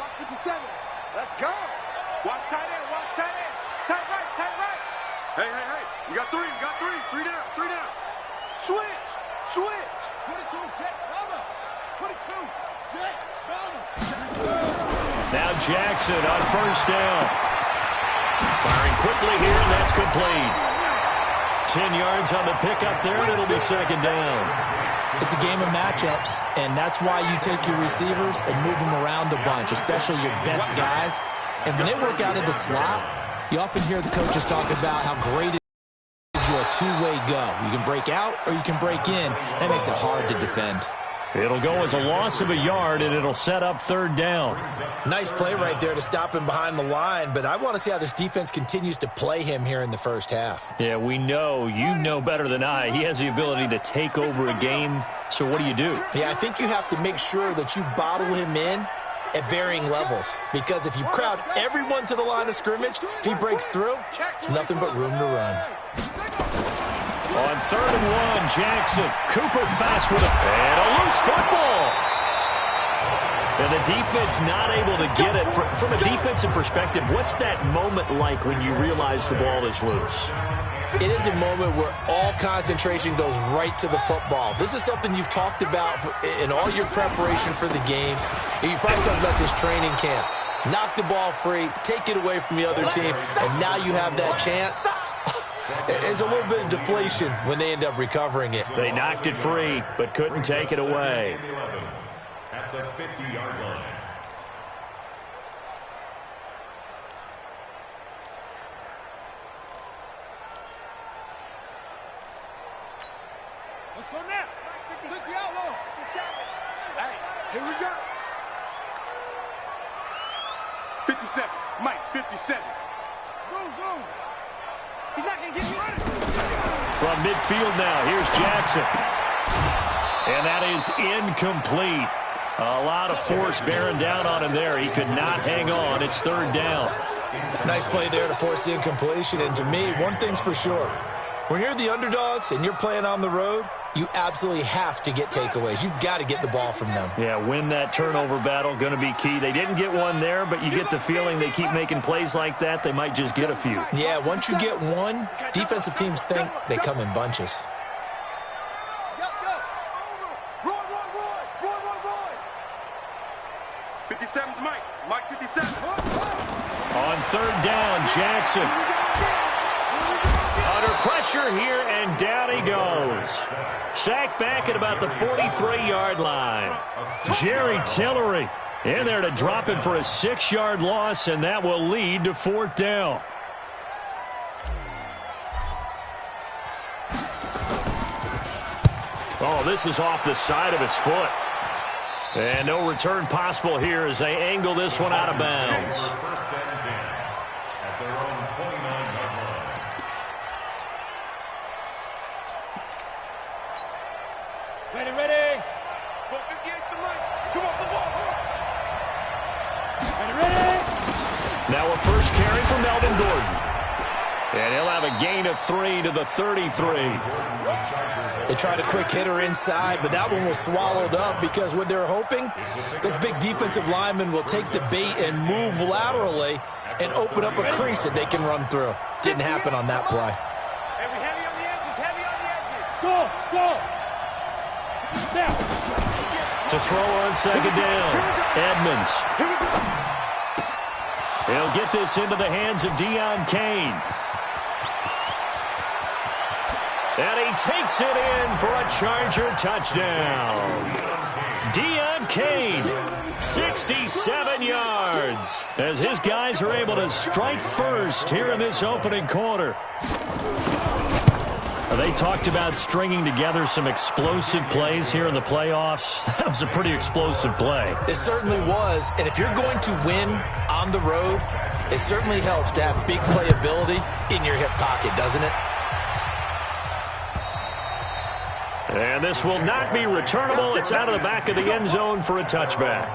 Watch 57. Let's go. Watch tight end. Watch tight end. Tight right. Tight right. Hey. You got three. You got three. Three down. Switch. 22, jet, Bama. 22, jet, Bama. Now Jackson on first down. Firing quickly here, and that's complete. 10 yards on the pickup there, and it'll be second down. It's a game of matchups, and that's why you take your receivers and move them around a bunch, especially your best guys. And when they work out in the slot, you often hear the coaches talk about how great it is a two-way go. You can break out or you can break in. That makes it hard to defend. It'll go as a loss of a yard, and it'll set up third down. Nice play right there to stop him behind the line, but I want to see how this defense continues to play him here in the first half. Yeah, we know. You know better than I. He has the ability to take over a game, so what do? Yeah, I think you have to make sure that you bottle him in at varying levels, because if you crowd everyone to the line of scrimmage, if he breaks through, it's nothing but room to run. On 3rd and 1, Jackson. Cooper fast with and a loose football. And the defense not able to get it. From a defensive perspective, what's that moment like when you realize the ball is loose? It is a moment where all concentration goes right to the football. This is something you've talked about in all your preparation for the game. And you probably talked about this training camp. Knock the ball free, take it away from the other team, and now you have that chance. There's a little bit of deflation when they end up recovering it. They knocked it free, but couldn't take it away. At the 50-yard line. Let's go now. 60 outlaw. Hey, here we go. 57. Mike, 57. Zoom. He's not going to get me running. From midfield now, here's Jackson. And that is incomplete. A lot of force bearing down on him there. He could not hang on. It's third down. Nice play there to force the incompletion. And to me, one thing's for sure. When you're the underdogs and you're playing on the road, you absolutely have to get takeaways. You've got to get the ball from them. Yeah, win that turnover battle, going to be key. They didn't get one there, but you get the feeling they keep making plays like that, they might just get a few. Yeah, once you get one, defensive teams think they come in bunches. Roy. 57's Mike. Mike, 57. On third down, Jackson. Under pressure here, and down he goes. Sacked back at about the 43-yard line. Jerry Tillery in there to drop him for a 6-yard loss, and that will lead to fourth down. Oh, this is off the side of his foot. And no return possible here as they angle this one out of bounds. Ready. Go engage the right. Come on, the ball. Ready. Now a first carry for Melvin Gordon. And he'll have a gain of 3 to the 33. They tried a quick hitter inside, but that one was swallowed up because what they're hoping, those big defensive linemen will take the bait and move laterally and open up a crease that they can run through. Didn't happen on that play. Heavy on the edges. Go. Now. To throw on second down, Edmonds. He'll get this into the hands of Deion Kane. And he takes it in for a Charger touchdown. Deion Kane, 67 yards, as his guys are able to strike first here in this opening quarter. They talked about stringing together some explosive plays here in the playoffs. That was a pretty explosive play. It certainly was, and if you're going to win on the road, it certainly helps to have big playability in your hip pocket, doesn't it? And this will not be returnable. It's out of the back of the end zone for a touchback.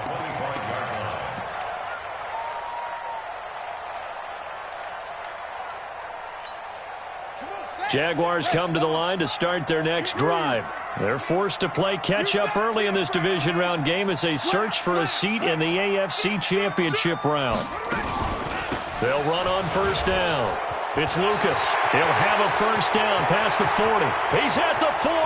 Jaguars come to the line to start their next drive. They're forced to play catch-up early in this division round game as they search for a seat in the AFC Championship round. They'll run on first down. It's Lucas. He'll have a first down past the 40. He's at the 40,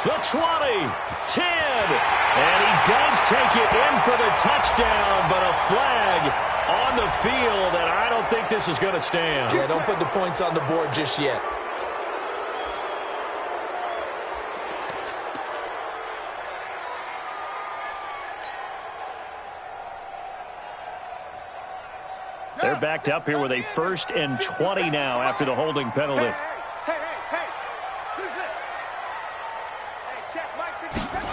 the 20, 10. And he does take it in for the touchdown, but a flag on the field, and I don't think this is going to stand. Yeah, don't put the points on the board just yet. They're backed up here with a 1st and 20 now after the holding penalty. Hey. Check Mike 57.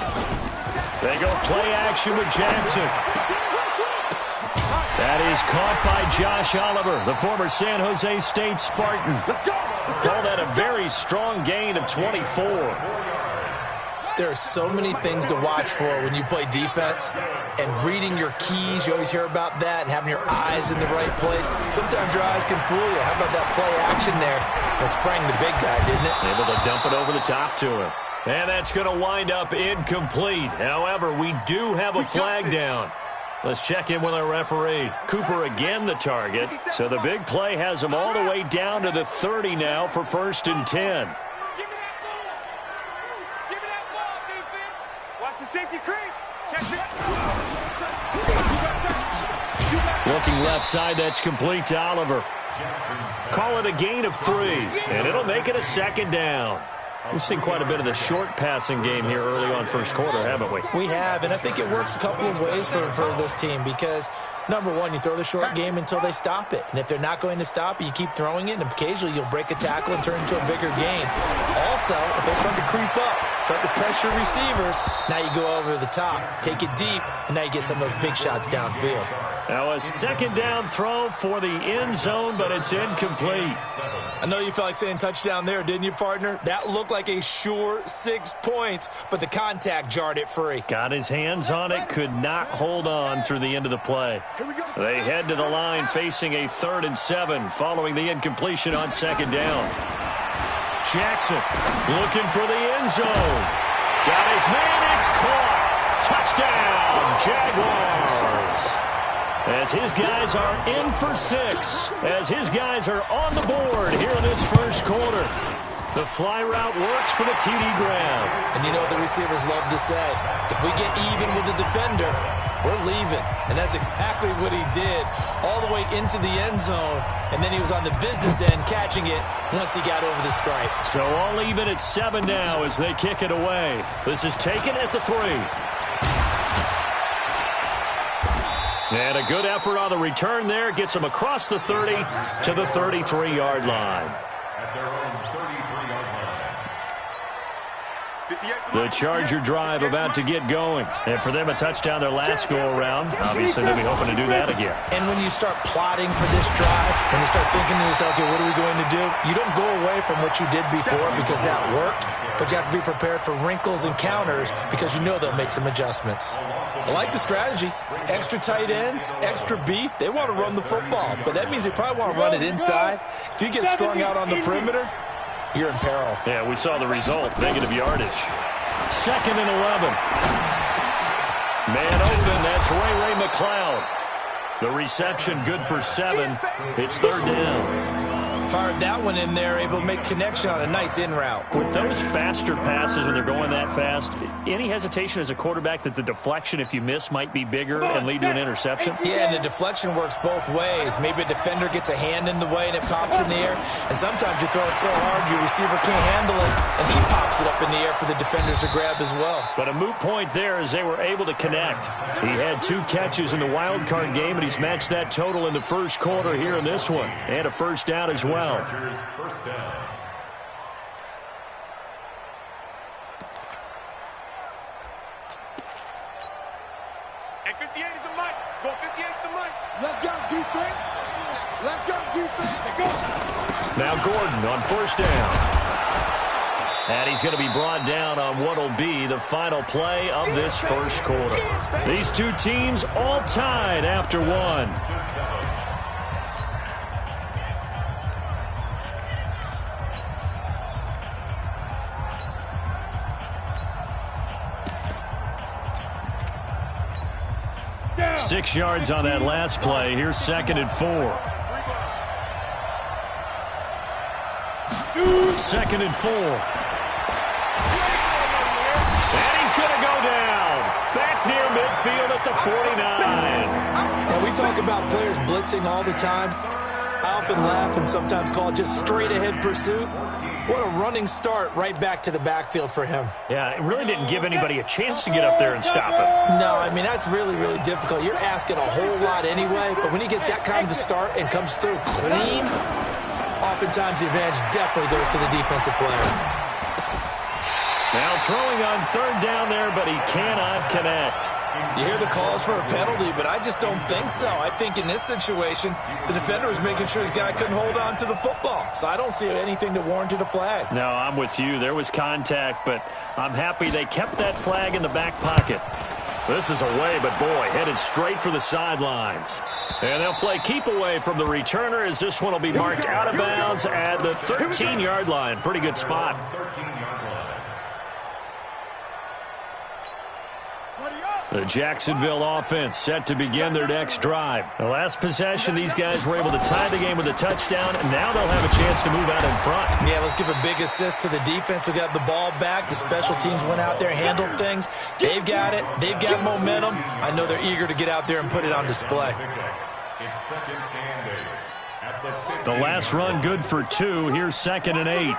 They go play action with Jackson. That is caught by Josh Oliver, the former San Jose State Spartan. Call that a very strong gain of 24. There are so many things to watch for when you play defense, and reading your keys, you always hear about that, and having your eyes in the right place. Sometimes your eyes can fool you. How about that play action there? That sprang the big guy, didn't it? Able to dump it over the top to him. And that's going to wind up incomplete. However, we do have a flag down. Let's check in with our referee. Cooper again the target. So the big play has him all the way down to the 30 now for 1st and 10. Watch the safety creep. Check it. Looking left side, that's complete to Oliver. Call it a gain of 3, and it'll make it a 2nd down. We've seen quite a bit of the short passing game here early on first quarter, haven't we? We have, and I think it works a couple of ways for this team because, number one, you throw the short game until they stop it. And if they're not going to stop it, you keep throwing it, and occasionally you'll break a tackle and turn into a bigger gain. Also, if they start to creep up, start to pressure receivers, now you go over the top, take it deep, and now you get some of those big shots downfield. Now a 2nd down throw for the end zone, but it's incomplete. I know you felt like saying touchdown there, didn't you, partner? That looked like a sure 6 points, but the contact jarred it free. Got his hands on it, could not hold on through the end of the play. They head to the line facing a 3rd and 7 following the incompletion on 2nd down. Jackson looking for the end zone. Got his man, it's caught. Touchdown, Jaguars. As his guys are in for 6. As his guys are on the board here in this first quarter. The fly route works for the TD grab. And you know what the receivers love to say? If we get even with the defender, we're leaving. And that's exactly what he did. All the way into the end zone. And then he was on the business end catching it once he got over the stripe. So all even at 7 now as they kick it away. This is taken at the 3. And a good effort on the return there. Gets him across the 30 to the 33-yard line. At their own 33-yard line. The Charger drive about to get going. And for them, a touchdown their last go-around. Obviously, they'll be hoping to do that again. And when you start plotting for this drive, when you start thinking to yourself, okay, what are we going to do? You don't go away from what you did before because that worked. But you have to be prepared for wrinkles and counters because you know they'll make some adjustments. I like the strategy. Extra tight ends, extra beef. They want to run the football, but that means they probably want to run it inside. If you get strung out on the perimeter, you're in peril. Yeah, we saw the result. Negative yardage. 2nd and 11. Man open, that's Ray McLeod. The reception good for 7. It's 3rd down. Fired that one in there, able to make connection on a nice in route. With those faster passes when they're going that fast, any hesitation as a quarterback that the deflection, if you miss, might be bigger and lead to an interception? Yeah, and the deflection works both ways. Maybe a defender gets a hand in the way and it pops in the air. And sometimes you throw it so hard your receiver can't handle it, and he pops it up in the air for the defenders to grab as well. But a moot point there as they were able to connect. He had 2 catches in the wild card game, and he's matched that total in the first quarter here in this one. And a first down as well. Chargers first down. And 58 is the mic. Go 58 is the mic. Let's go, defense. Let's go, defense. Let's go. Now Gordon on first down. And he's going to be brought down on what will be the final play of this first quarter. These 2 teams all tied after 1. 6 yards on that last play. Here's 2nd and 4. 2nd and 4. And he's going to go down. Back near midfield at the 49. And we talk about players blitzing all the time. I often laugh and sometimes call it just straight-ahead pursuit. What a running start right back to the backfield for him. Yeah, it really didn't give anybody a chance to get up there and stop him. No, I mean, that's really, really difficult. You're asking a whole lot anyway, but when he gets that kind of a start and comes through clean, oftentimes the advantage definitely goes to the defensive player. Now throwing on 3rd down there, but he cannot connect. You hear the calls for a penalty, but I just don't think so. I think in this situation, the defender was making sure his guy couldn't hold on to the football. So I don't see anything that warranted a flag. No, I'm with you. There was contact, but I'm happy they kept that flag in the back pocket. This is away, but boy, headed straight for the sidelines. And they'll play keep away from the returner as this one will be marked out of bounds at the 13-yard line. Pretty good spot. The Jacksonville offense set to begin their next drive. The last possession, these guys were able to tie the game with a touchdown, and now they'll have a chance to move out in front. Yeah, let's give a big assist to the defense who got the ball back. The special teams went out there, handled things. They've got it. They've got momentum. I know they're eager to get out there and put it on display. The last run good for 2. Here's 2nd and 8.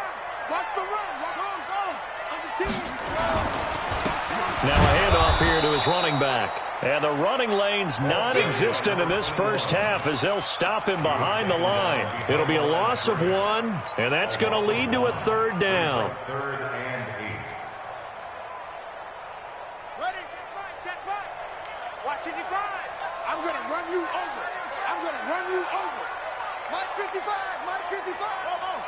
Now a handoff here to his running back. And the running lane's non-existent in this first half as they'll stop him behind the line. It'll be a loss of 1, and that's going to lead to a 3rd down. 3rd and 8. Ready? Check back. Watch it, divide. I'm going to run you over. I'm going to run you over. Mike 55. Mike 55. Come on.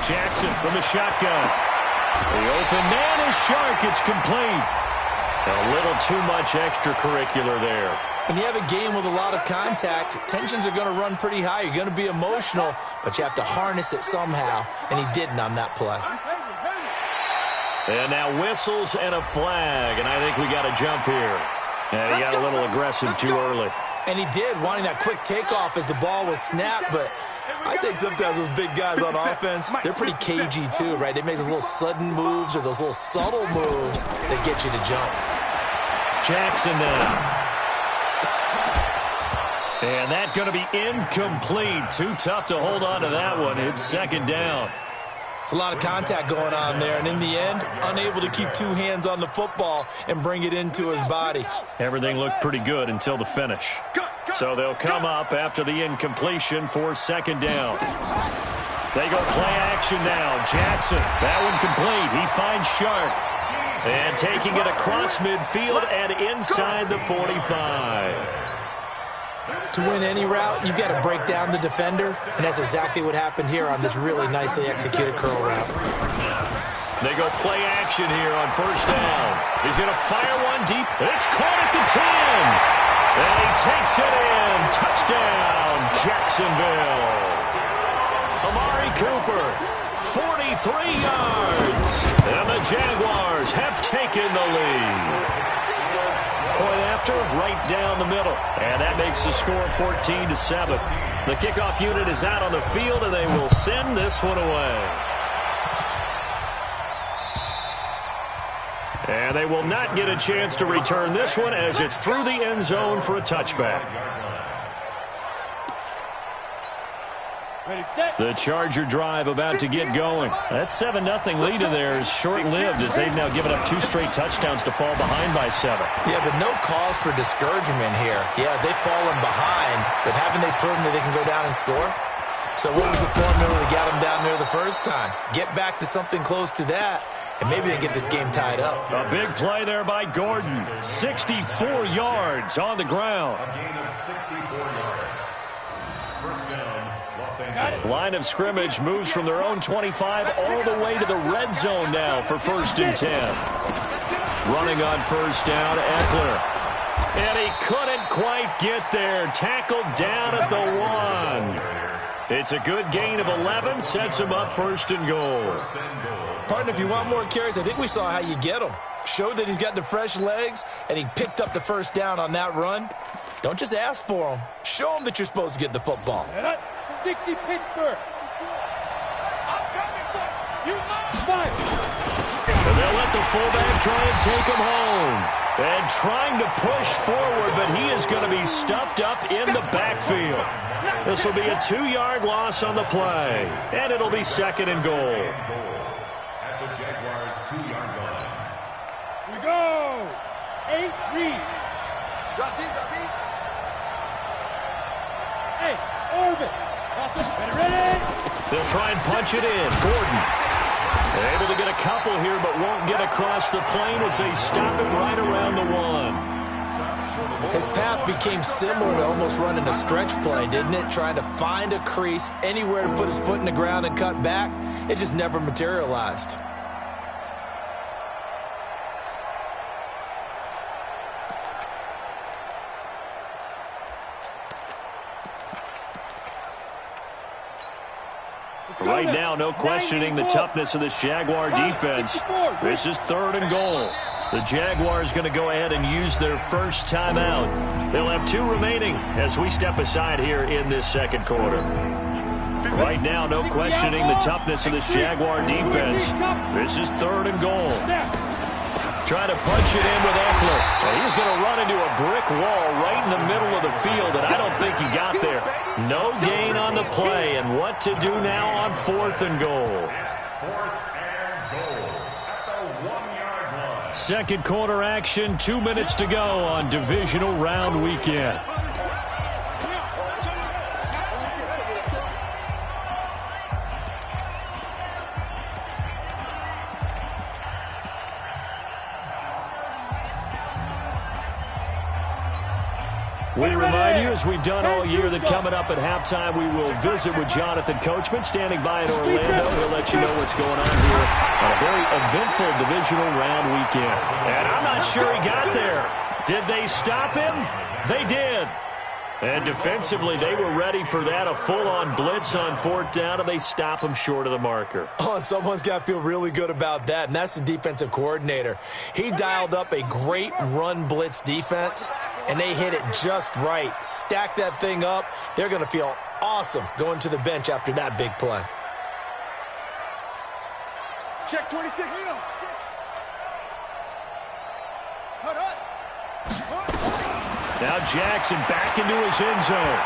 Jackson from the shotgun. The open man is Shark. It's complete. A little too much extracurricular there. When you have a game with a lot of contact, tensions are going to run pretty high. You're going to be emotional, but you have to harness it somehow, and he didn't on that play. And now whistles and a flag, and I think we got a jump here. And he got a little aggressive too early. And he did, wanting that quick takeoff as the ball was snapped, but I think sometimes those big guys on offense, they're pretty cagey too, right? They make those little sudden moves or those little subtle moves that get you to jump. Jackson now. And that's going to be incomplete. Too tough to hold on to that one. It's 2nd down. It's a lot of contact going on there, and in the end, unable to keep 2 hands on the football and bring it into his body. Everything looked pretty good until the finish. So they'll come up after the incompletion for 2nd down. They go play action now. Jackson, that one complete. He finds Shark. And taking it across midfield and inside the 45. To win any route, you've got to break down the defender, and that's exactly what happened here on this really nicely executed curl route. They go play action here on 1st down. He's going to fire one deep. It's caught at the 10. And he takes it in. Touchdown, Jacksonville. Amari Cooper, 43 yards. And the Jaguars have taken the lead. Point after, right down the middle. And that makes the score 14-7. The kickoff unit is out on the field, and they will send this one away. And they will not get a chance to return this one as it's through the end zone for a touchback. The Charger drive about to get going. That 7-0 lead of theirs short-lived as they've now given up 2 straight touchdowns to fall behind by 7. Yeah, but no cause for discouragement here. Yeah, they've fallen behind, but haven't they proven that they can go down and score? So what was the formula that got them down there the first time? Get back to something close to that, and maybe they get this game tied up. A big play there by Gordon. 64 yards on the ground. A gain of 64 yards. 1st down, Los Angeles. Line of scrimmage moves from their own 25 all the way to the red zone now for 1st and 10. Running on 1st down, Eckler. And he couldn't quite get there. Tackled down at the 1. It's a good gain of 11. Sets him up 1st and goal. Partner, if you want more carries, I think we saw how you get them. Showed that he's got the fresh legs, and he picked up the first down on that run. Don't just ask for him. Show him that you're supposed to get the football. 60 Pittsburgh. I'm coming for you. Five. And they'll let the fullback try and take him home. And trying to push forward, but he is going to be stuffed up in the backfield. This will be a 2-yard loss on the play. And it'll be 2nd and goal. At the Jaguars' 2-yard line. We go. 8-3. Drop deep, drop deep. Hey, Orbit. Ready? They'll try and punch it in. Gordon able to get a couple here, but won't get across the plane as they stop it right around the 1. His path became similar to almost running a stretch play, didn't it? Trying to find a crease, anywhere to put his foot in the ground and cut back. It just never materialized. Right now, no questioning the toughness of this Jaguar defense. This is 3rd and goal. The Jaguars going to go ahead and use their first timeout. They'll have 2 remaining as we step aside here in this 2nd quarter. Right now, no questioning the toughness of this Jaguar defense. This is 3rd and goal. Trying to punch it in with Eckler. And he's going to run into a brick wall right in the middle of the field, and I don't think he got there. No gain on the play, and what to do now on 4th and goal. 4th and goal at the 1-yard line. 2nd quarter action, 2 minutes to go on divisional round weekend. We remind you, as we've done all year, that coming up at halftime, we will visit with Jonathan Coachman, standing by in Orlando. He'll let you know what's going on here on a very eventful divisional round weekend. And I'm not sure he got there. Did they stop him? They did. And defensively, they were ready for that, a full-on blitz on 4th down, and they stop him short of the marker. Oh, and someone's got to feel really good about that, and that's the defensive coordinator. He dialed up a great run blitz defense, and they hit it just right. Stack that thing up. They're going to feel awesome going to the bench after that big play. Check 26. Hold on. Now Jackson back into his end zone.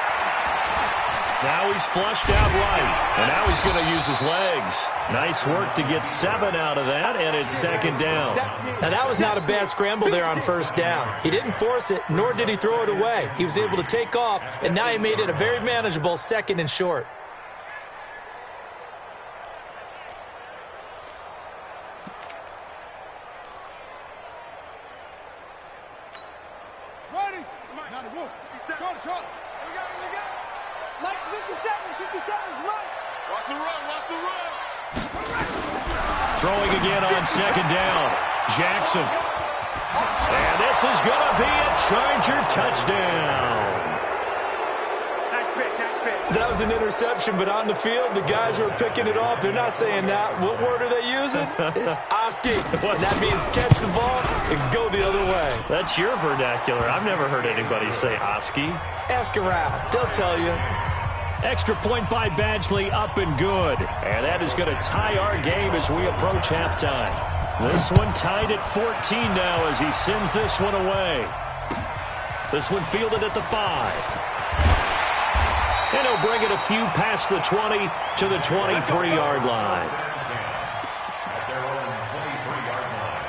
Now he's flushed out right, and now he's going to use his legs. Nice work to get 7 out of that, and it's 2nd down. Now that was not a bad scramble there on 1st down. He didn't force it, nor did he throw it away. He was able to take off, and now he made it a very manageable 2nd and short. Ready? Now the wolf. Short. We got it. Lights 57. 57's right. Watch the run. Throwing again on 2nd down. Jackson. And this is going to be a Charger touchdown. Nice pick. That was an interception, but on the field, the guys who are picking it off, they're not saying that. What word are they using? It's Oski. And that means catch the ball and go the other way. That's your vernacular. I've never heard anybody say Oski. Ask around. They'll tell you. Extra point by Badgley, up and good. And that is going to tie our game as we approach halftime. This one tied at 14 now as he sends this one away. This one fielded at the 5. And he'll bring it a few past the 20 to the 23-yard line. At their own 23-yard line.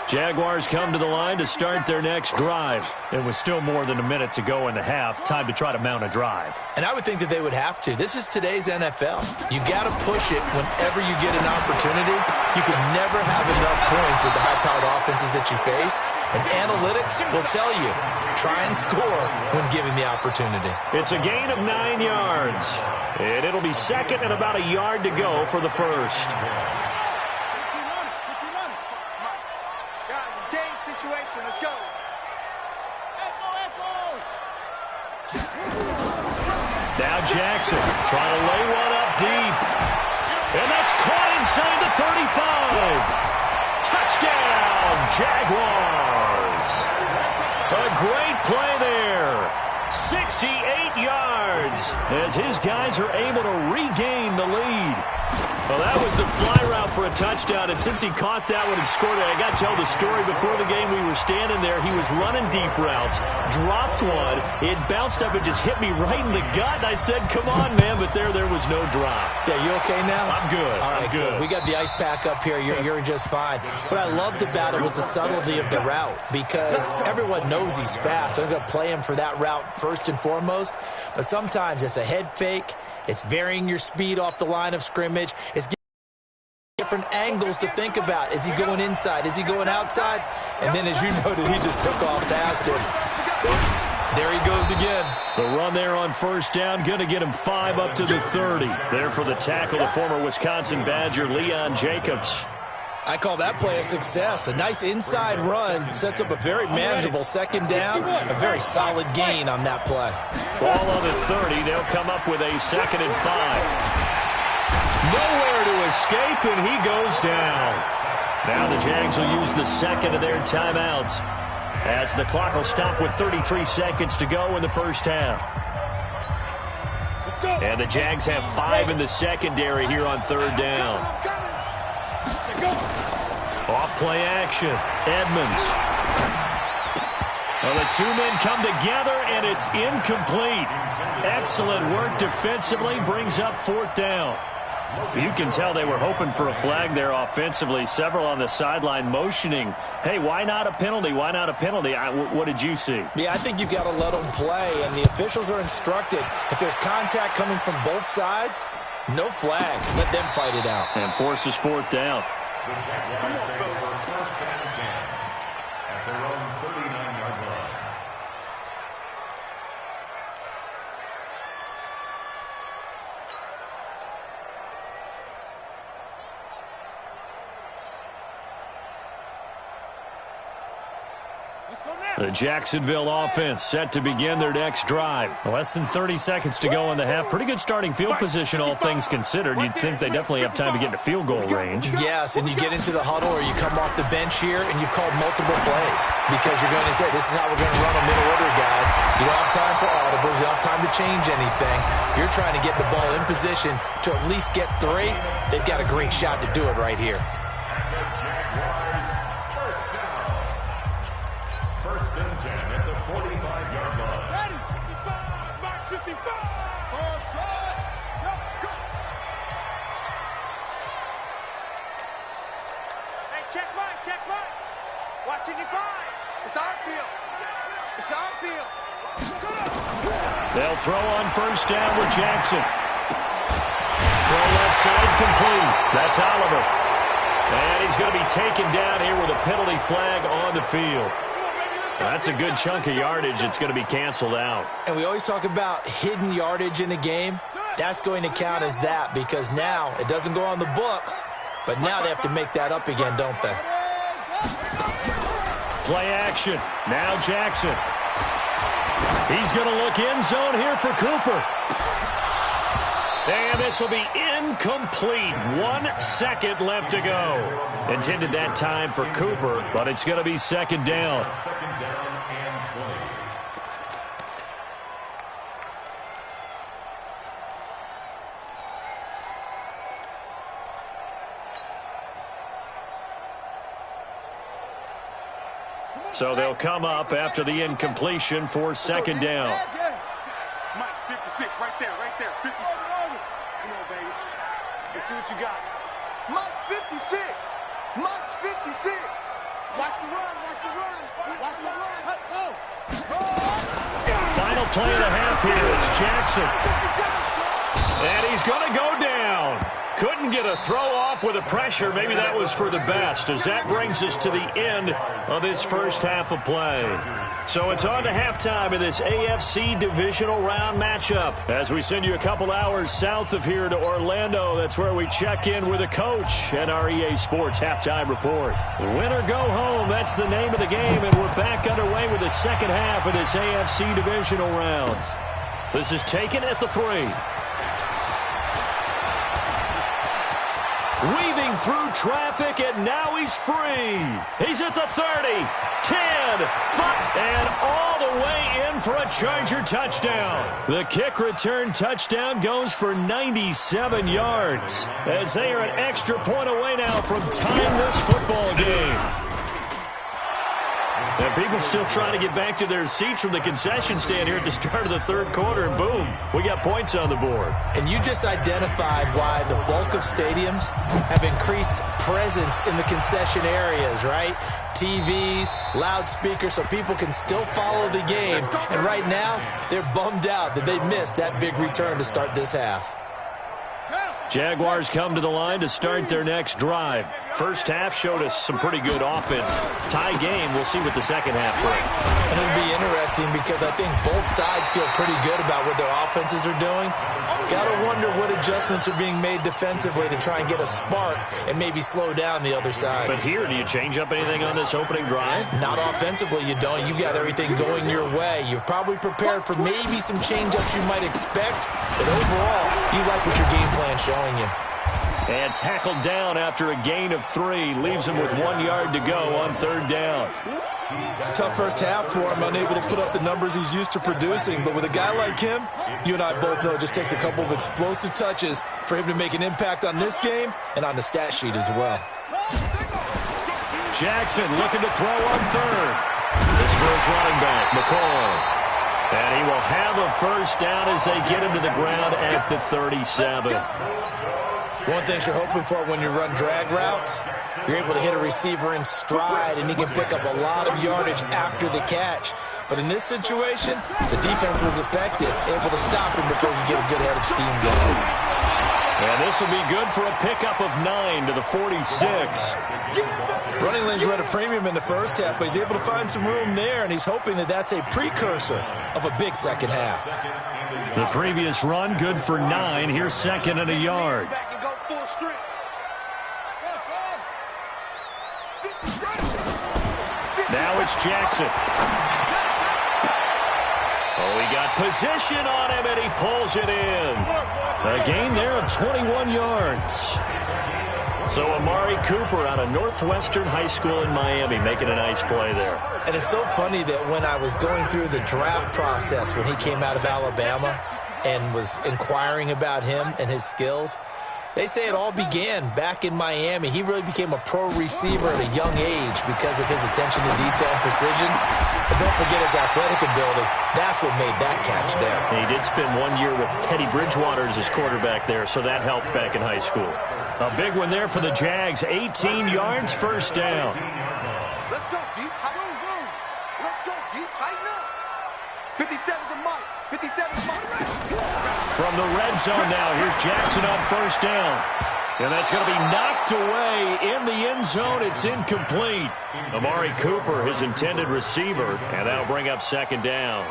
Jaguars come to the line to start their next drive. And with still more than a minute to go in the half, time to try to mount a drive. And I would think that they would have to. This is today's NFL. You got to push it whenever you get an opportunity. You can never have enough points with the high-powered offenses that you face. And analytics will tell you, try and score when given the opportunity. It's a gain of 9 yards. And it'll be 2nd and about a yard to go for the first. Guys, it's game situation. Let's go. Echo. Now Jackson trying to lay one up deep. And that's caught inside the 35. Jaguars. A great play there. 68 yards as his guys are able to regain the lead. Well, that was the fly route for a touchdown, and since he caught that one and scored it, I got to tell the story. Before the game, we were standing there. He was running deep routes, dropped one. It bounced up and just hit me right in the gut, and I said, come on, man, but there was no drop. Yeah, you okay now? I'm good. All right, I'm good. We got the ice pack up here. You're just fine. What I loved about it was the subtlety of the route, because everyone knows he's fast. I'm going to play him for that route first and foremost, but sometimes it's a head fake. It's varying your speed off the line of scrimmage. It's different angles to think about. Is he going inside? Is he going outside? And then, as you noted, he just took off past him. Oops. There he goes again. The run there on first down, going to get him 5 up to the 30. There for the tackle, the former Wisconsin Badger, Leon Jacobs. I call that play a success. A nice inside run sets up a very manageable second down, a very solid gain on that play. Ball on the 30. They'll come up with a 2nd and 5. Nowhere to escape, and he goes down. Now the Jags will use the second of their timeouts as the clock will stop with 33 seconds to go in the first half. And the Jags have 5 in the secondary here on third down. Off play action. Edmonds. Well, the two men come together, and it's incomplete. Excellent work defensively. Brings up 4th down. You can tell they were hoping for a flag there offensively. Several on the sideline motioning, hey, why not a penalty? Why not a penalty? What did you see? Yeah, I think you've got to let them play, and the officials are instructed. If there's contact coming from both sides, no flag. Let them fight it out. And forces 4th down. The Jaguars take over first down and 10 at their own 39-yard line. The Jacksonville offense set to begin their next drive. Less than 30 seconds to go in the half. Pretty good starting field position, all things considered. You'd think they definitely have time to get into field goal range. Yes, and you get into the huddle or you come off the bench here and you've called multiple plays because you're going to say, this is how we're going to run a middle order, guys. You don't have time for audibles. You don't have time to change anything. You're trying to get the ball in position to at least get 3. They've got a great shot to do it right here. First and 10 at the 45-yard line. Ready? 55, Mark 55. All try. Go. Hey, check mine. Watching you find. It's our field. They'll throw on first down with Jackson. Throw left side complete. That's Oliver. And he's going to be taken down here with a penalty flag on the field. That's a good chunk of yardage. It's going to be canceled out. And we always talk about hidden yardage in a game. That's going to count as that because now it doesn't go on the books, but now they have to make that up again, don't they? Play action. Now Jackson. He's going to look end zone here for Cooper. And this will be incomplete. 1 second left to go. Intended that time for Cooper, but it's going to be 2nd down. 2nd down and 20. So they'll come up after the incompletion for 2nd down. Mike, 56, right there, 50. Come on, baby. Let's see what you got. Mike's 56. Watch the run. Final play of the half here. It's Jackson. And he's going to go down. Couldn't get a throw off with the pressure. Maybe that was for the best, as that brings us to the end of this first half of play. So it's on to halftime in this AFC divisional round matchup. As we send you a couple hours south of here to Orlando, that's where we check in with a coach and our EA Sports halftime report. Win or go home, that's the name of the game, and we're back underway with the second half of this AFC divisional round. This is taken at the 3. weaving through traffic, and now he's free. He's at the 30, 10, 5, and all the way in for a Charger touchdown. The kick return touchdown goes for 97 yards, as they are an extra point away now from tying this football game. And people still trying to get back to their seats from the concession stand here at the start of the third quarter, and boom, we got points on the board. And you just identified why the bulk of stadiums have increased presence in the concession areas, right? TVs, loudspeakers, so people can still follow the game. And right now, they're bummed out that they missed that big return to start this half. Jaguars come to the line to start their next drive. First half showed us some pretty good offense. Tie game, we'll see what the second half brings. And it'll be interesting because I think both sides feel pretty good about what their offenses are doing. Got to wonder what adjustments are being made defensively to try and get a spark and maybe slow down the other side. But here, do you change up anything on this opening drive? Not offensively, you don't. You've got everything going your way. You've probably prepared for maybe some change-ups you might expect, but overall, you like what your game plan's showing you. And tackled down after a gain of 3. Leaves him with 1 yard to go on third down. Tough first half for him, unable to put up the numbers he's used to producing. But with a guy like him, you and I both know it just takes a couple of explosive touches for him to make an impact on this game and on the stat sheet as well. Jackson looking to throw on third. This for his running back, McCoy. And he will have a first down as they get him to the ground at the 37. One thing you're hoping for when you run drag routes, you're able to hit a receiver in stride, and he can pick up a lot of yardage after the catch. But in this situation, the defense was effective, able to stop him before you get a good head of steam going. And this will be good for a pickup of 9 to the 46. Running lanes were at a premium in the first half, but he's able to find some room there, and he's hoping that that's a precursor of a big second half. The previous run, good for 9. Here's second and a yard. Now it's Jackson. Oh, he got position on him, and he pulls it in. A gain there of 21 yards. So Amari Cooper out of Northwestern High School in Miami making a nice play there. And it's so funny that when I was going through the draft process when he came out of Alabama and was inquiring about him and his skills, they say it all began back in Miami. He really became a pro receiver at a young age because of his attention to detail and precision. But don't forget his athletic ability. That's what made that catch there. He did spend 1 year with Teddy Bridgewater as his quarterback there, so that helped back in high school. A big one there for the Jags. 18 yards, first down. Let's go deep, tighten up. Let's go deep, tighten up. 57's a Mike. 57's Mike. From the red zone now, here's Jackson on first down. And that's going to be knocked away in the end zone. It's incomplete. Amari Cooper, his intended receiver, and that'll bring up second down.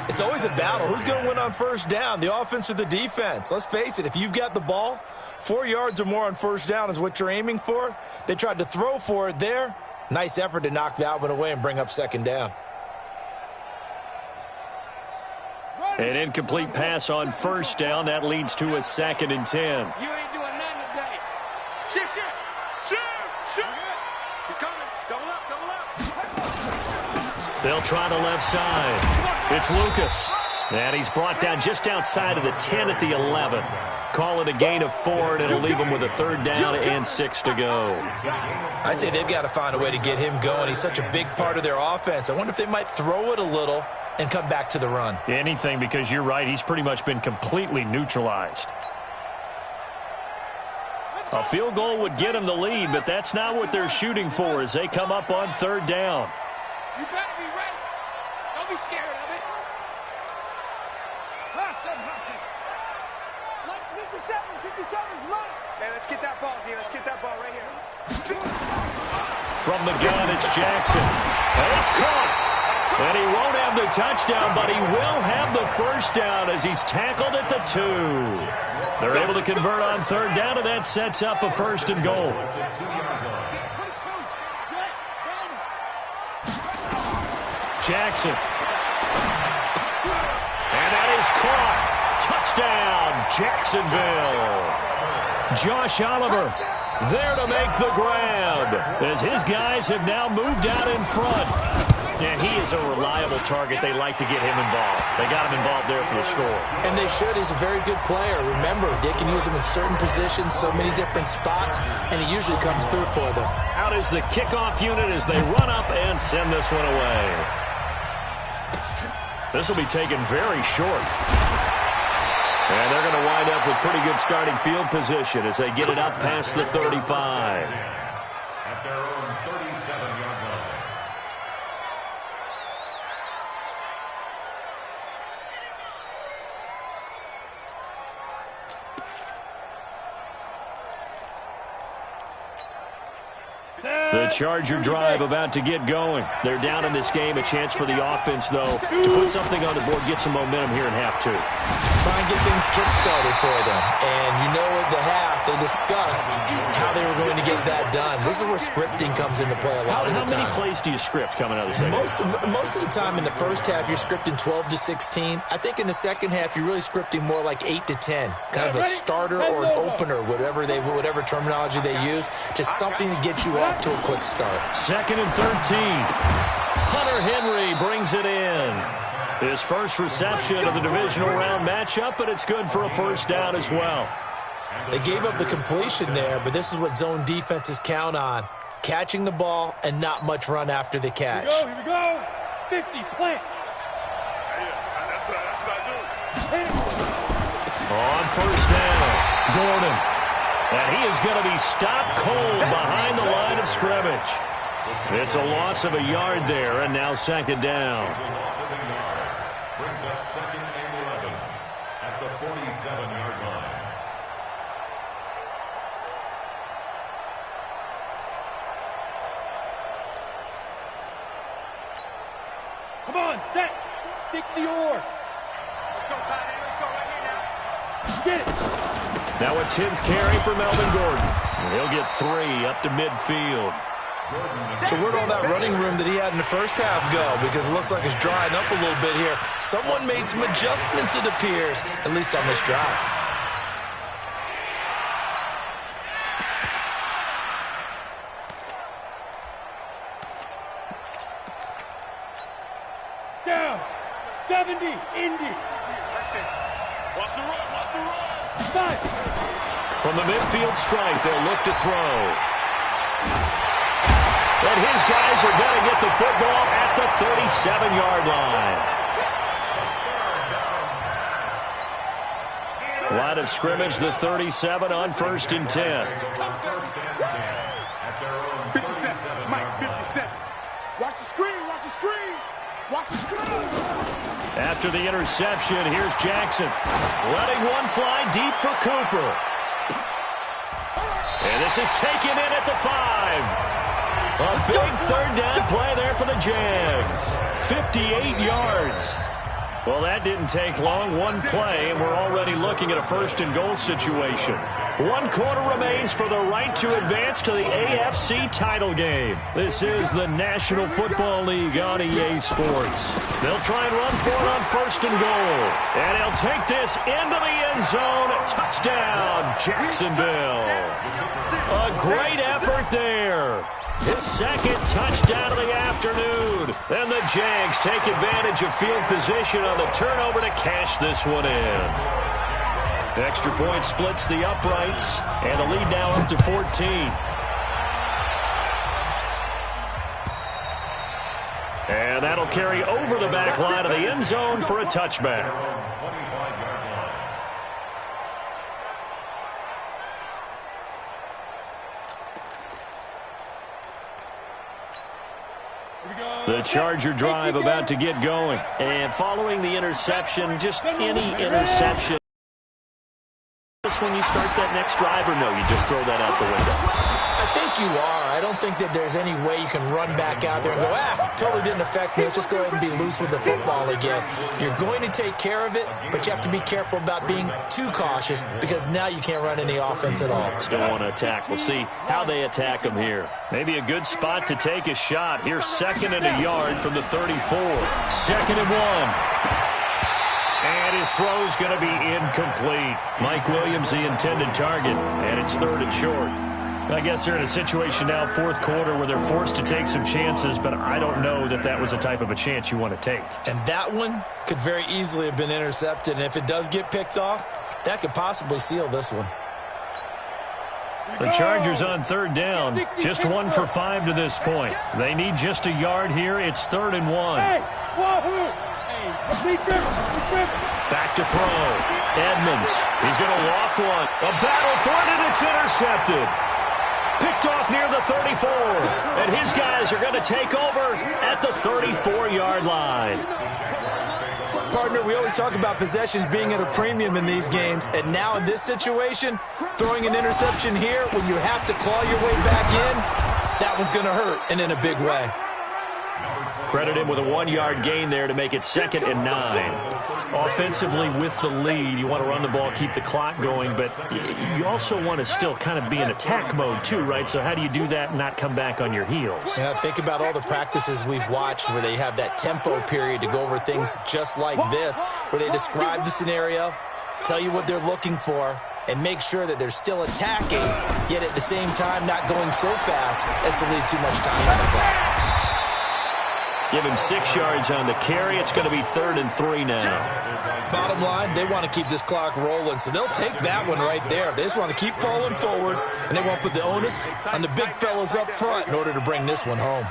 It's always a battle. Who's going to win on first down, the offense or the defense? Let's face it, if you've got the ball, 4 yards or more on first down is what you're aiming for. They tried to throw for it there. Nice effort to knock that one away and bring up second down. An incomplete pass on first down. That leads to a 2nd and 10. You ain't doing nothing today. Shoot. He's coming. Double up. They'll try the left side. It's Lucas. And he's brought down just outside of the 10 at the 11. Call it a gain of 4, and it'll leave him with a third down and 6 to go. I'd say they've got to find a way to get him going. He's such a big part of their offense. I wonder if they might throw it a little and come back to the run. Anything, because you're right, he's pretty much been completely neutralized. A field goal would get him the lead, but that's not what they're shooting for as they come up on third down. You better be ready. Don't be scared of it. Let's 57's mine. Man, let's get that ball here. Let's get that ball right here. From the gun, it's Jackson. And it's caught. And he won't have the touchdown, but he will have the first down as he's tackled at the 2. They're able to convert on third down, and that sets up a first and goal. Jackson. And that is caught. Touchdown, Jacksonville. Josh Oliver There to make the grab, as his guys have now moved out in front. And he is a reliable target. They like to get him involved. They got him involved there for the score. And they should. He's a very good player. Remember, they can use him in certain positions, so many different spots, and he usually comes through for them. Out is the kickoff unit as they run up and send this one away. This will be taken very short. And they're going to wind up with pretty good starting field position as they get it up past the 35. At their own 37-yard line. The Charger drive about to get going. They're down in this game. A chance for the offense, though, to put something on the board, get some momentum here in half two. Try and get things kick-started for them. And you know at the half, they discussed how they were going to get that done. This is where scripting comes into play a lot of the time. How many plays do you script coming out of the second? Most of the time in the first half, you're scripting 12 to 16. I think in the second half, you're really scripting more like 8 to 10. Kind of a starter or an opener, whatever terminology they use. Just something to get you off to a quick start. 2nd and 13. Hunter Henry brings it in. His first reception of the divisional round matchup, but it's good for a first down as well. They gave up the completion there, but this is what zone defenses count on. Catching the ball and not much run after the catch. Here we go. 50, plant. That's what I do. On first down, Gordon. And he is going to be stopped cold behind the line of scrimmage. It's a loss of a yard there, and now 2nd down. Loss of a yard. Brings up 2nd and 11 at the 47-yard line. Come on, set. 60 or. Let's go, Tiny. Let's go right here now. Get it. Now a 10th carry for Melvin Gordon. And he'll get 3 up to midfield. So where'd all that running room that he had in the first half go? Because it looks like it's drying up a little bit here. Someone made some adjustments, it appears, at least on this drive. Down. 70, Indy. Watch the run, watch the run. 5. From the midfield stripe, they'll look to throw. And his guys are going to get the football at the 37-yard line. Line of scrimmage, the 37 on 1st and 10. 57, Mike, 57. Watch the screen, watch the screen. Watch the screen. After the interception, here's Jackson. Letting one fly deep for Cooper. And this is taken in at the 5. A big 3rd down play there for the Jags. 58 yards. Well, that didn't take long. One play, and we're already looking at a 1st and goal situation. 1 quarter remains for the right to advance to the AFC title game. This is the National Football League on EA Sports. They'll try and run for it on 1st and goal. And he'll take this into the end zone. Touchdown, Jacksonville. A great effort there. His 2nd touchdown of the afternoon. And the Jags take advantage of field position on the turnover to cash this one in. Extra point splits the uprights, and the lead now up to 14. And that'll carry over the back line of the end zone for a touchback. The Charger drive about to get going. And following the interception, just any interception. Just when you start that next drive, or no, you just throw that out the window? I think you are. I don't think that there's any way you can run back out there and go, totally didn't affect me. Let's just go ahead and be loose with the football again. You're going to take care of it, but you have to be careful about being too cautious because now you can't run any offense at all. Still want to attack. We'll see how they attack them here. Maybe a good spot to take a shot. Here's 2nd and a yard from the 34. 2nd and 1. And his throw's going to be incomplete. Mike Williams, the intended target, and it's 3rd and short. I guess they're in a situation now, fourth quarter, where they're forced to take some chances, but I don't know that that was the type of a chance you want to take. And that one could very easily have been intercepted. And if it does get picked off, that could possibly seal this one. The Chargers on third down, just 1 for 5 to this point. They need just a yard here. It's 3rd and 1. Back to throw. Edmonds. He's going to loft one. A battle for it, and it's intercepted. Picked off near the 34. And his guys are going to take over at the 34-yard line. Partner, we always talk about possessions being at a premium in these games, and now in this situation, throwing an interception here when you have to claw your way back in, that one's going to hurt, and in a big way. Credit him with a 1-yard gain there to make it 2nd and 9. Offensively with the lead, you want to run the ball, keep the clock going, but you also want to still kind of be in attack mode too, right? So how do you do that and not come back on your heels? Yeah, think about all the practices we've watched where they have that tempo period to go over things just like this, where they describe the scenario, tell you what they're looking for, and make sure that they're still attacking, yet at the same time not going so fast as to leave too much time on the clock. Give him 6 yards on the carry. It's going to be 3rd and 3 now. Bottom line, they want to keep this clock rolling, so they'll take that one right there. They just want to keep falling forward, and they won't put the onus on the big fellas up front in order to bring this one home.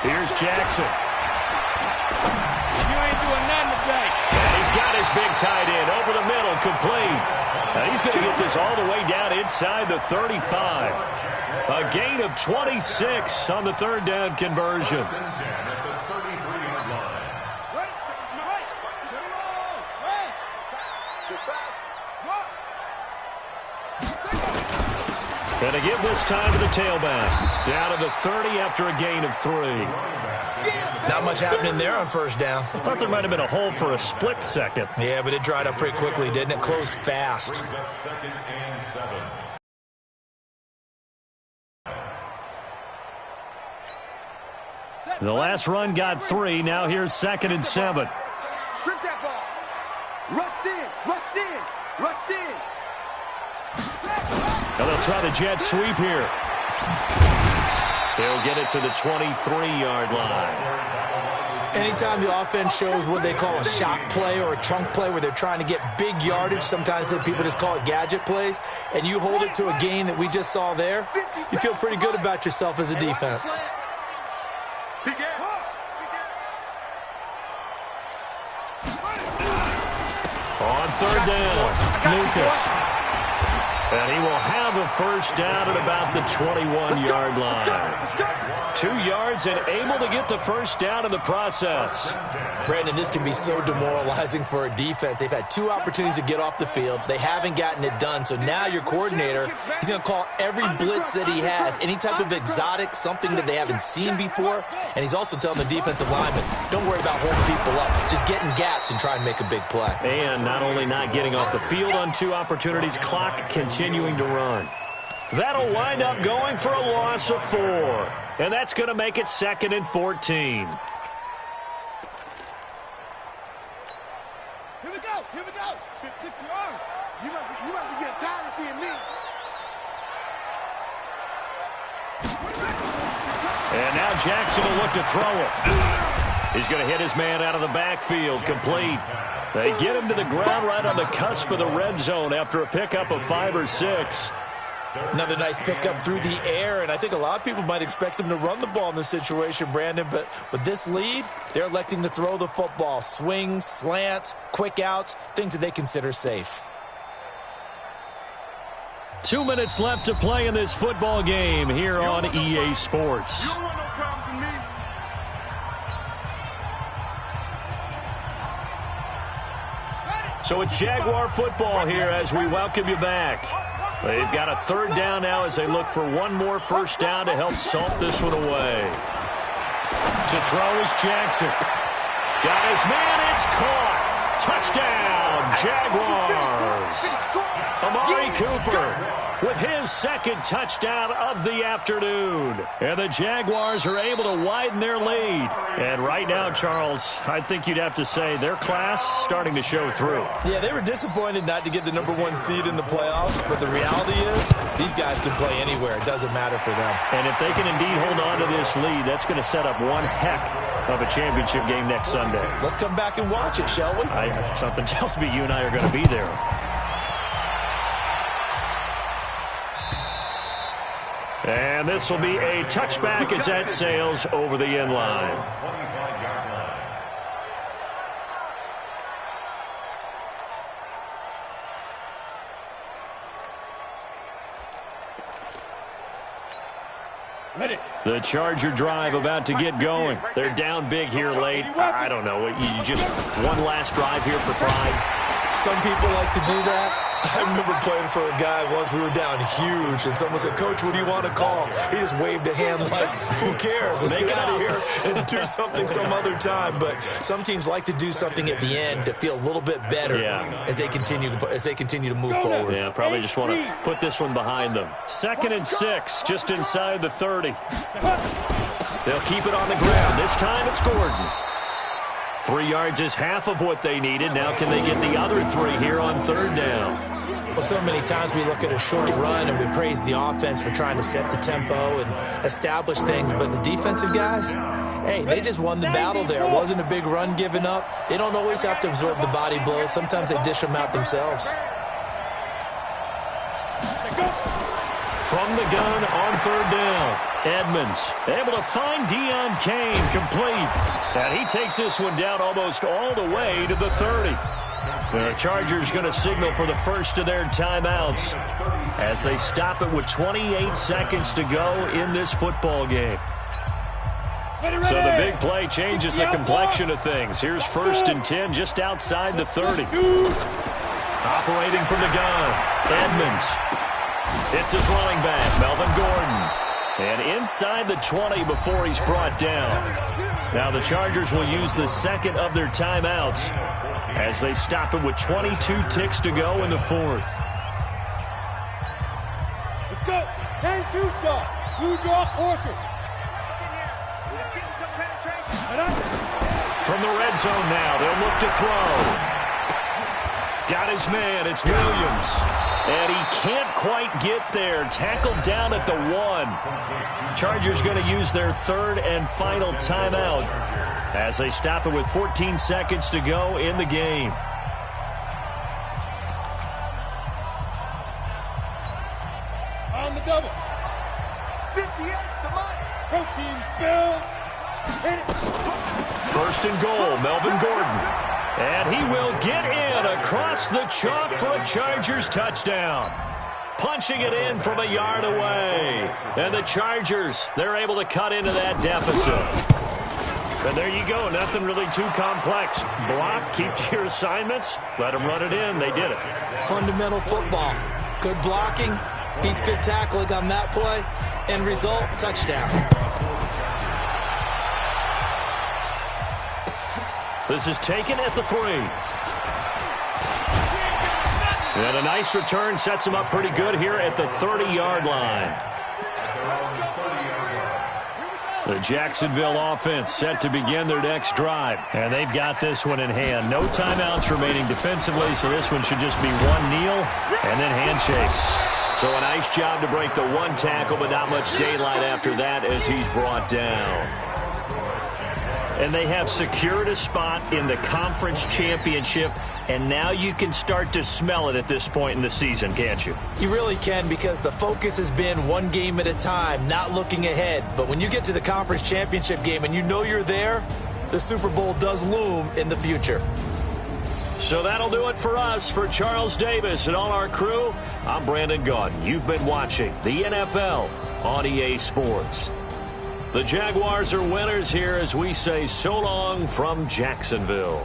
Here's Jackson. You ain't doing nothing today. And he's got his big tight end over the middle, complete. And he's going to get this all the way down inside the 35. A gain of 26 on the 3rd down conversion. And to give this time to the tailback. Down to the 30 after a gain of 3. Not much happening there on 1st down. I thought there might have been a hole for a split second. Yeah, but it dried up pretty quickly, didn't it? Closed fast. 2nd and 7. The last run got 3. Now here's 2nd and 7. Strip that ball. Rush in. Rush in. Rush in. Now they'll try the jet sweep here. They'll get it to the 23-yard line. Anytime the offense shows what they call a shock play or a chunk play where they're trying to get big yardage, sometimes people just call it gadget plays, and you hold it to a gain that we just saw there, you feel pretty good about yourself as a defense. On 3rd down, Lucas. And he will have a 1st down at about the 21-yard line. 2 yards and able to get the 1st down in the process. Brandon, this can be so demoralizing for a defense. They've had 2 opportunities to get off the field. They haven't gotten it done. So now your coordinator, he's going to call every blitz that he has, any type of exotic, something that they haven't seen before. And he's also telling the defensive lineman, don't worry about holding people up. Just get in gaps and try and make a big play. And not only not getting off the field on 2 opportunities, clock continuing to run. That'll wind up going for a loss of 4. And that's going to make it 2nd and 14. Here we go. Here we go. You must be getting tired of seeing me. And now Jackson will look to throw it. He's going to hit his man out of the backfield, complete. They get him to the ground right on the cusp of the red zone after a pickup of 5 or 6. Another nice pickup through the air, and I think a lot of people might expect him to run the ball in this situation, Brandon, but with this lead, they're electing to throw the football. Swings, slants, quick outs, things that they consider safe. 2 minutes left to play in this football game here on EA Sports. You don't want no problem with me. So it's Jaguar football here as we welcome you back. They've got a 3rd down now as they look for one more 1st down to help salt this one away. To throw is Jackson. Got his man, it's caught. Touchdown, Jaguars. Amari Cooper with his second touchdown of the afternoon. And the Jaguars are able to widen their lead. And right now, Charles, I think you'd have to say their class starting to show through. Yeah, they were disappointed not to get the #1 seed in the playoffs, but the reality is these guys can play anywhere. It doesn't matter for them. And if they can indeed hold on to this lead, that's going to set up one heck of a championship game next Sunday. Let's come back and watch it, shall we? Something tells me you and I are going to be there. And this will be a touchback as that sails over the end line. The Charger drive about to get going. They're down big here late. I don't know. You just one last drive here for pride. Some people like to do that. I remember playing for a guy once. We were down huge, and someone said, "Coach, what do you want to call?" He just waved a hand like, who cares? Let's get out of here and do something some other time. But some teams like to do something at the end to feel a little bit better as they continue to move forward. Yeah, probably just want to put this one behind them. 2nd and 6, just inside the 30. They'll keep it on the ground. This time it's Gordon. 3 yards is half of what they needed. Now can they get the other 3 here on 3rd down? Well, so many times we look at a short run and we praise the offense for trying to set the tempo and establish things. But the defensive guys, hey, they just won the battle there. It wasn't a big run given up. They don't always have to absorb the body blows. Sometimes they dish them out themselves. From the gun on 3rd down, Edmonds able to find Deon Cain complete. And he takes this one down almost all the way to the 30. The Chargers going to signal for the first of their timeouts as they stop it with 28 seconds to go in this football game. So the big play changes the complexion of things. Here's 1st and 10 just outside the 30. Operating from the gun, Edmonds. It's his running back, Melvin Gordon. And inside the 20 before he's brought down. Now the Chargers will use the second of their timeouts as they stop it with 22 ticks to go in the 4th. Let's go. 10-2 start. Blue draw quarter. From the red zone now, they'll look to throw. Got his man, it's Williams. And he can't quite get there. Tackled down at the 1. Chargers going to use their 3rd and final timeout as they stop it with 14 seconds to go in the game. On the double. 58 to Mike. Protein spill. Hit it. 1st and goal, Melvin Gordon. And he will get in across the chalk for a Chargers touchdown. Punching it in from a yard away. And the Chargers, they're able to cut into that deficit. And there you go, nothing really too complex. Block, keep to your assignments, let them run it in. They did it. Fundamental football. Good blocking, beats good tackling on that play. End result, touchdown. This is taken at the 3. And a nice return sets him up pretty good here at the 30-yard line. The Jacksonville offense set to begin their next drive. And they've got this one in hand. No timeouts remaining defensively, so this one should just be one kneel and then handshakes. So a nice job to break the 1 tackle, but not much daylight after that as he's brought down. And they have secured a spot in the conference championship, and now you can start to smell it at this point in the season, can't you? You really can, because the focus has been one game at a time, not looking ahead. But when you get to the conference championship game and you know you're there, the Super Bowl does loom in the future. So that'll do it for us. For Charles Davis and all our crew, I'm Brandon Gaudin. You've been watching the NFL on EA Sports. The Jaguars are winners here as we say so long from Jacksonville.